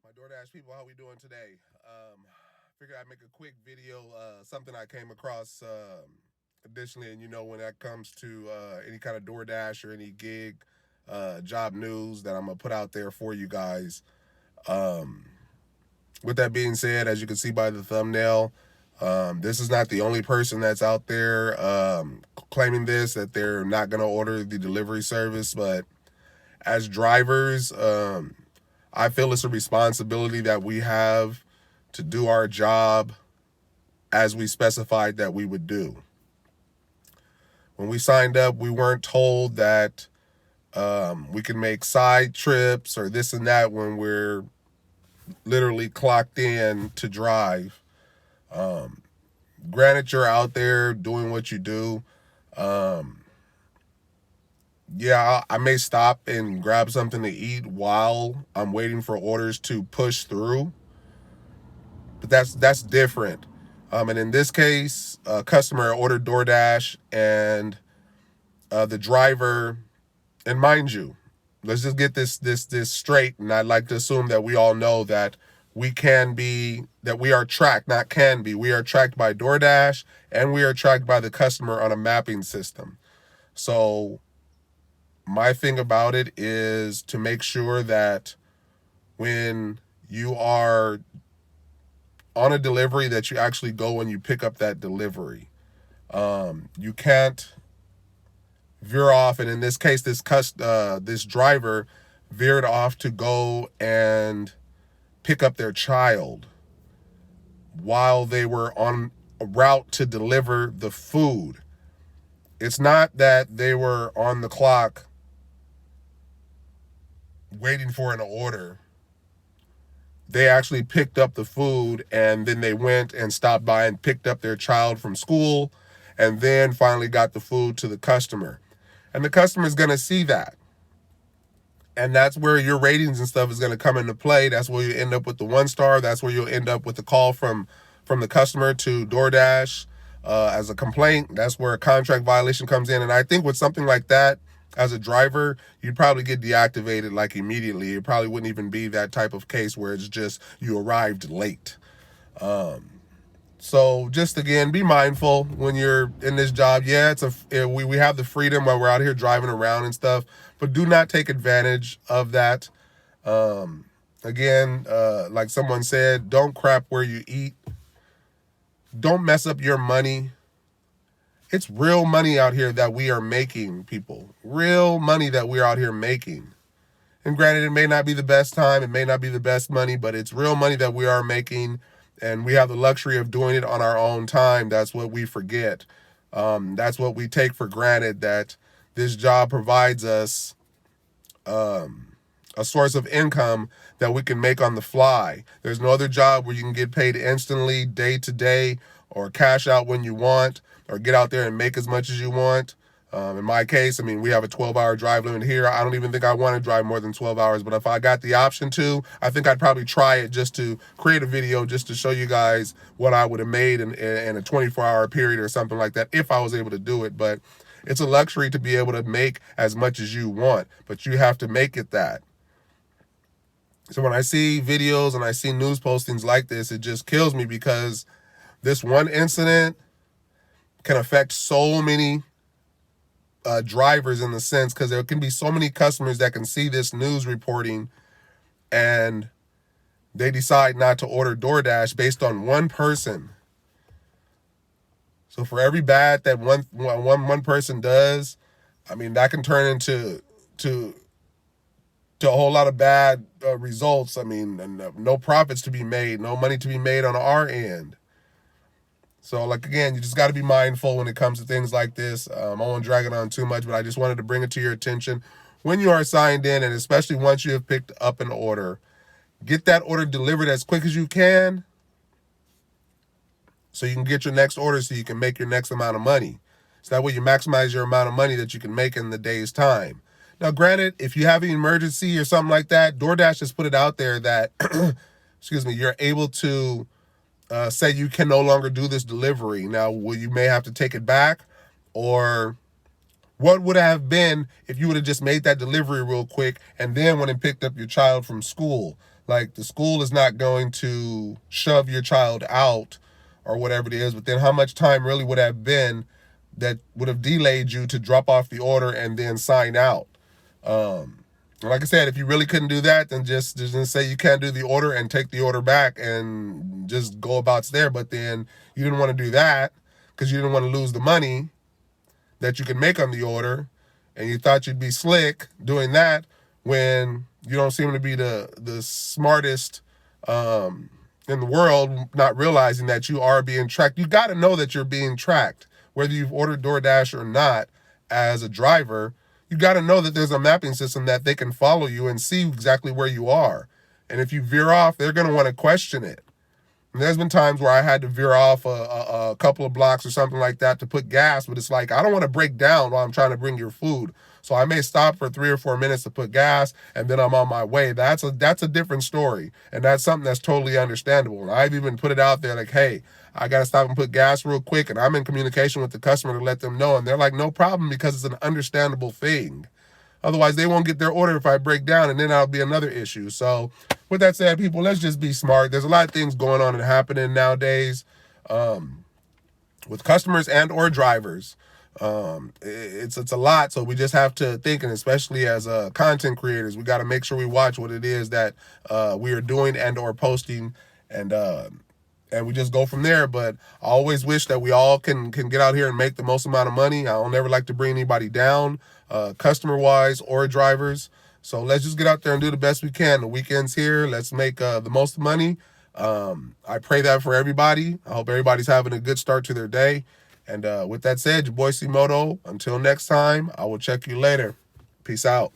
My Doordash people, how we doing today? Figured I'd make a quick video, something I came across additionally, and when that comes to any kind of Doordash or any gig job news that I'm gonna put out there for you guys. Um, with that being said, as you can see by the thumbnail, this is not the only person that's out there claiming this, that they're not gonna order the delivery service, but as drivers, I feel it's a responsibility that we have to do our job as we specified that we would do. When we signed up, we weren't told that we can make side trips or this and that when we're literally clocked in to drive. Granted, you're out there doing what you do. Yeah, I may stop and grab something to eat while I'm waiting for orders to push through, but that's different. And in this case, a customer ordered DoorDash, and the driver, and mind you, let's just get this straight. And I'd like to assume that we all know that we are tracked, not can be. We are tracked by DoorDash, and we are tracked by the customer on a mapping system. So my thing about it is to make sure that when you are on a delivery that you actually go and you pick up that delivery. You can't veer off, and in this case, this driver veered off to go and pick up their child while they were on a route to deliver the food. It's not that they were on the clock waiting for an order. They actually picked up the food, and then they went and stopped by and picked up their child from school, and then finally got the food to the customer. And the customer is going to see that. And that's where your ratings and stuff is going to come into play. That's where you end up with the 1-star. That's where you'll end up with the call from the customer to DoorDash as a complaint. That's where a contract violation comes in. And I think with something like that, as a driver, you'd probably get deactivated like immediately. It probably wouldn't even be that type of case where it's just you arrived late. So just again, be mindful when you're in this job. Yeah, we have the freedom while we're out here driving around and stuff, but do not take advantage of that. Again, like someone said, don't crap where you eat. Don't mess up your money. It's real money out here that we are making, people. Real money that we're out here making. And granted, it may not be the best time, it may not be the best money, but it's real money that we are making, and we have the luxury of doing it on our own time. That's what we forget. That's what we take for granted, that this job provides us a source of income that we can make on the fly. There's no other job where you can get paid instantly, day to day, or cash out when you want, or get out there and make as much as you want. In my case, we have a 12-hour drive limit here. I don't even think I want to drive more than 12 hours, but if I got the option to, I think I'd probably try it just to create a video just to show you guys what I would have made in a 24-hour period or something like that if I was able to do it. But it's a luxury to be able to make as much as you want, but you have to make it that. So when I see videos and I see news postings like this, it just kills me, because this one incident can affect so many drivers, in the sense, because there can be so many customers that can see this news reporting and they decide not to order DoorDash based on one person. So for every bad that one person does, that can turn into a whole lot of bad results. And no profits to be made, no money to be made on our end. So, again, you just got to be mindful when it comes to things like this. I won't drag it on too much, but I just wanted to bring it to your attention. When you are signed in, and especially once you have picked up an order, get that order delivered as quick as you can so you can get your next order, so you can make your next amount of money. So that way you maximize your amount of money that you can make in the day's time. Now, granted, if you have an emergency or something like that, DoorDash has put it out there that, you're able to say you can no longer do this delivery. Now, you may have to take it back, or what would have been if you would have just made that delivery real quick and then went and picked up your child from school? Like, the school is not going to shove your child out or whatever it is, but then how much time really would have been that would have delayed you to drop off the order and then sign out? Like I said, if you really couldn't do that, then just say you can't do the order and take the order back and just go about there. But then you didn't want to do that because you didn't want to lose the money that you can make on the order, and you thought you'd be slick doing that when you don't seem to be the smartest in the world, not realizing that you are being tracked. You got to know that you're being tracked, whether you've ordered DoorDash or not. As a driver, you got to know that there's a mapping system that they can follow you and see exactly where you are. And if you veer off, they're going to want to question it. And there's been times where I had to veer off a couple of blocks or something like that to put gas, but it's like, I don't want to break down while I'm trying to bring your food. So I may stop for 3 or 4 minutes to put gas, and then I'm on my way. That's a different story. And that's something that's totally understandable. And I've even put it out there like, hey, I got to stop and put gas real quick. And I'm in communication with the customer to let them know. And they're like, no problem, because it's an understandable thing. Otherwise, they won't get their order if I break down, and then that'll be another issue. So with that said, people, let's just be smart. There's a lot of things going on and happening nowadays with customers and or drivers. It's a lot, so we just have to think, and especially as content creators, we got to make sure we watch what it is that we are doing and or posting, and we just go from there. But I always wish that we all can get out here and make the most amount of money. I don't ever like to bring anybody down, customer-wise or drivers. So let's just get out there and do the best we can. The weekend's here. Let's make the most money. I pray that for everybody. I hope everybody's having a good start to their day. And with that said, your boy C-Moto, until next time, I will check you later. Peace out.